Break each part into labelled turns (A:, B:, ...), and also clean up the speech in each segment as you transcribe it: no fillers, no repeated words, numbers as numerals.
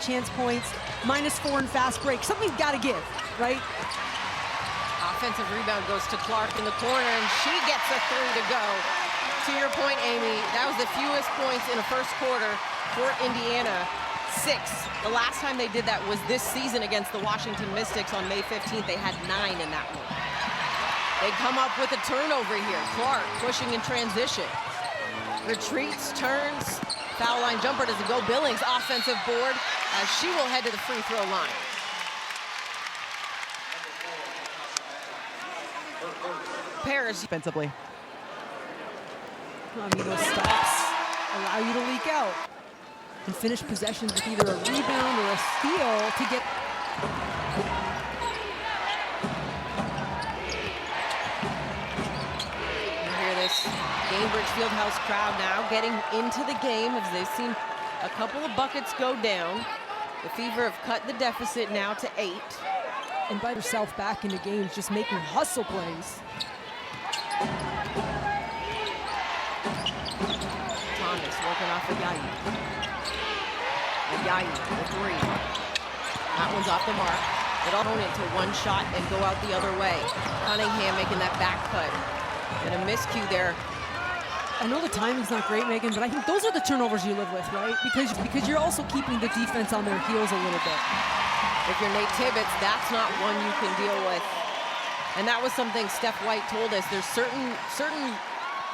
A: chance points, -4 in fast break. Something's got to give, right?
B: Offensive rebound goes to Clark in the corner, and she gets a 3 to go. To your point, Amy, that was the fewest points in a first quarter for Indiana. 6. The last time they did that was this season against the Washington Mystics on May 15th. They had 9 in that one. They come up with a turnover here. Clark pushing in transition. Retreats, turns, foul line jumper. Does it go? Billings, offensive board, as she will head to the free throw line. Paris
C: defensively.
A: Those stops allow you to leak out and finish possessions with either a rebound or a steal to get.
B: You hear this Gainbridge Fieldhouse crowd now getting into the game as they've seen a couple of buckets go down. The Fever have cut the deficit now to 8.
A: And bite herself back into games, just making hustle plays.
B: Thomas working off of Yayi. And Yayi, the 3. That one's off the mark. It'll own it to one shot and go out the other way. Cunningham making that back cut. And a miscue there.
A: I know the timing's not great, Megan, but I think those are the turnovers you live with, right? Because you're also keeping the defense on their heels a little bit.
B: If you're Nate Tibbetts, that's not one you can deal with. And that was something Steph White told us. There's certain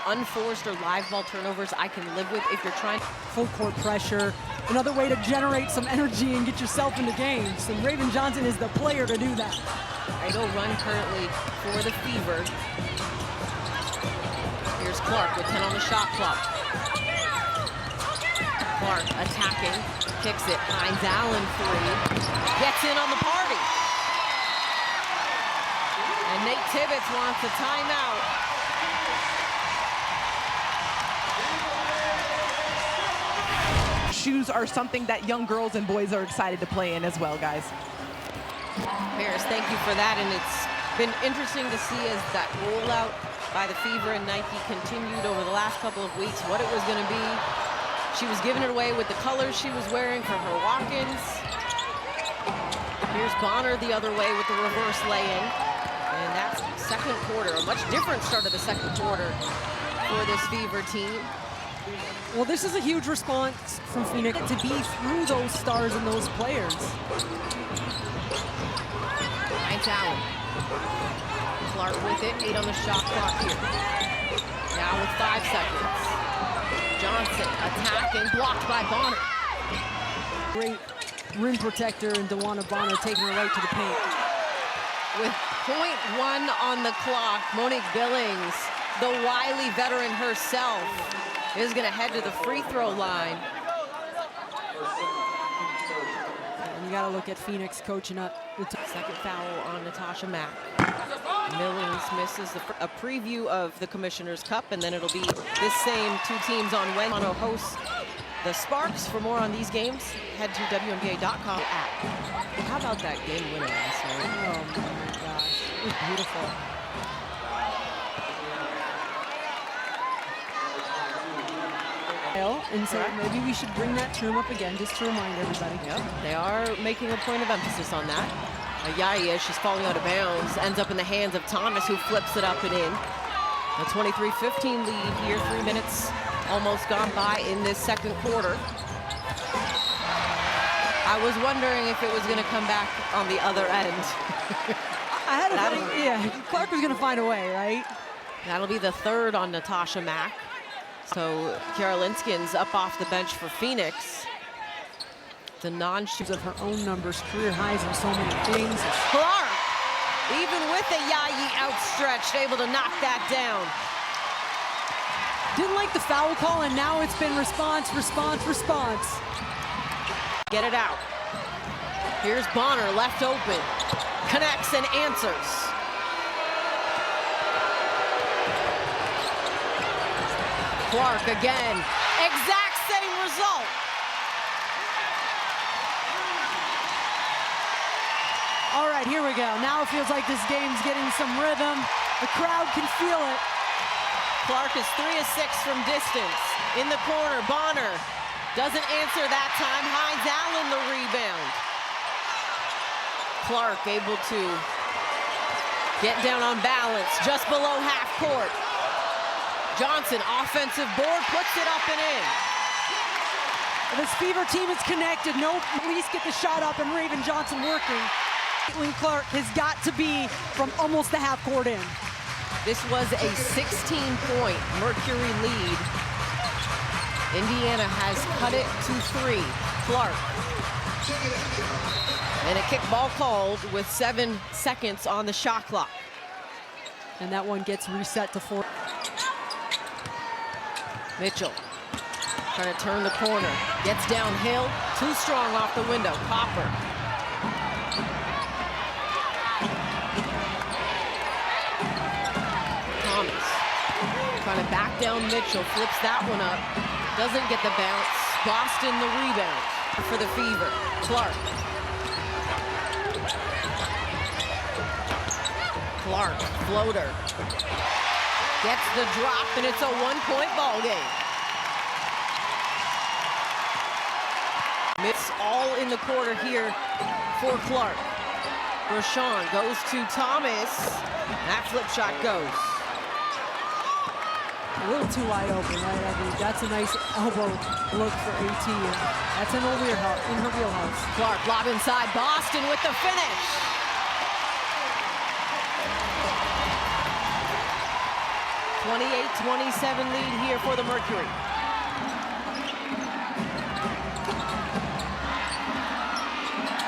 B: unforced or live ball turnovers I can live with if you're trying.
A: Full court pressure, another way to generate some energy and get yourself into games. And Raven Johnson is the player to do that.
B: Idle run currently for the Fever. Here's Clark with 10 on the shot clock. Clark attacking, kicks it, finds Allen 3, gets in on the party. And Nate Tibbetts wants a timeout.
C: Shoes are something that young girls and boys are excited to play in as well, guys.
B: Paris, thank you for that. And it's been interesting to see as that rollout by the Fever and Nike continued over the last couple of weeks, what it was going to be. She was giving it away with the colors she was wearing for her walk-ins. Here's Bonner the other way with the reverse lay-in. And that's second quarter, a much different start of the second quarter for this Fever team.
A: Well, this is a huge response from Phoenix to be through those stars and those players.
B: Finds Allen. Clark with it, 8 on the shot clock here. Now with 5 seconds. Johnson attacking, blocked by Bonner.
A: Great rim protector and DeWanna Bonner taking her right to the paint.
B: With 0.1 on the clock, Monique Billings, the wily veteran herself, is going to head to the free throw line.
A: And you got to look at Phoenix coaching up.
B: Second foul on Natasha Mack. Billings misses a preview of the Commissioner's Cup, and then it'll be this same 2 teams on Wednesday. Toronto hosts the Sparks. For more on these games, head to WNBA.com app. How about that game winner last night?
A: Oh my gosh, it was beautiful. And so maybe we should bring that term up again just to remind everybody.
B: Yep, they are making a point of emphasis on that. Yayi, as she's falling out of bounds, ends up in the hands of Thomas, who flips it up and in. A 23-15 lead here, 3 minutes almost gone by in this second quarter. I was wondering if it was going to come back on the other end.
A: I had a feeling, yeah, Clark was going to find a way, right?
B: That'll be the 3rd on Natasha Mack. So Kiara Linskin's up off the bench for Phoenix. The non-shoots
A: of her own numbers, career highs in so many things.
B: Clark, even with the Yayi outstretched, able to knock that down.
A: Didn't like the foul call, and now it's been response, response, response.
B: Get it out. Here's Bonner, left open. Connects and answers. Clark again. Exact same result.
A: All right, here we go. Now it feels like this game's getting some rhythm. The crowd can feel it.
B: Clark is 3 of 6 from distance. In the corner, Bonner Doesn't answer that time. Hines Allen the rebound. Clark able to get down on balance just below half court. Johnson, offensive board, puts it up and in.
A: This Fever team is connected. No, at least get the shot up and Raven Johnson working. Caitlin Clark has got to be from almost the half court in.
B: This was a 16-point Mercury lead. Indiana has cut it to 3. Clark. And a kickball called with 7 seconds on the shot clock.
A: And that one gets reset to 4.
B: Mitchell trying to turn the corner. Gets downhill. Too strong off the window. Copper. Thomas trying to back down Mitchell. Flips that one up. Doesn't get the bounce. Boston the rebound for the Fever. Clark. Clark, floater. Gets the drop, and it's a 1-point ball game. It's all in the quarter here for Clark. Rashawn goes to Thomas. That flip shot goes.
A: A little too wide open, right? I mean, that's a nice elbow look for AT. And that's in her wheelhouse.
B: Clark, lob inside. Boston with the finish. (28-27) lead here for the Mercury.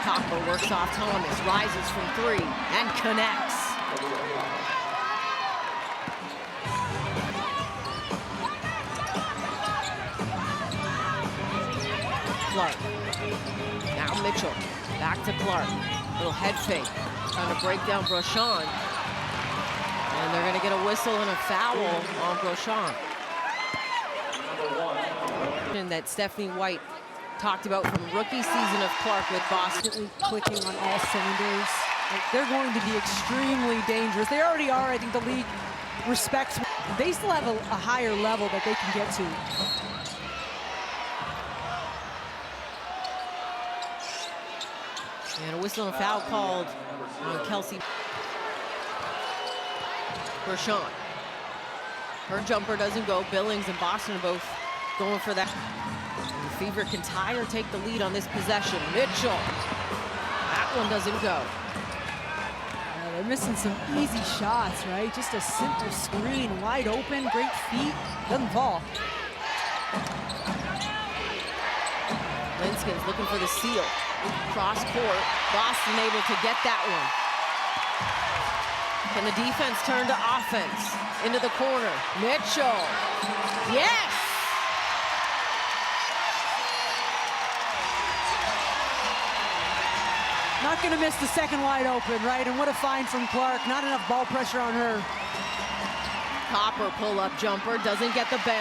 B: Copper works off Thomas, rises from 3 and connects. Clark. Now Mitchell. Back to Clark. Little head fake. Trying to break down Brochan. And they're going to get a whistle and a foul on Brochan. That Stephanie White talked about from rookie season of Clark with Boston.
A: Clicking on all cylinders. Like, they're going to be extremely dangerous. They already are. I think the league respects. They still have a higher level that they can get to.
B: And a whistle and a foul called on Kelsey. Brochan. Her jumper doesn't go. Billings and Boston are both going for that. And the Fever can tie or take the lead on this possession. Mitchell. That one doesn't go.
A: They're missing some easy shots, right? Just a simple screen, wide open, great feet, doesn't fall.
B: Linskin's looking for the steal. Cross court. Boston able to get that one. Can the defense turn to offense? Into the corner. Mitchell. Yes!
A: Not going to miss the second wide open, right? And what a find from Clark. Not enough ball pressure on her.
B: Copper pull-up jumper. Doesn't get the bounce.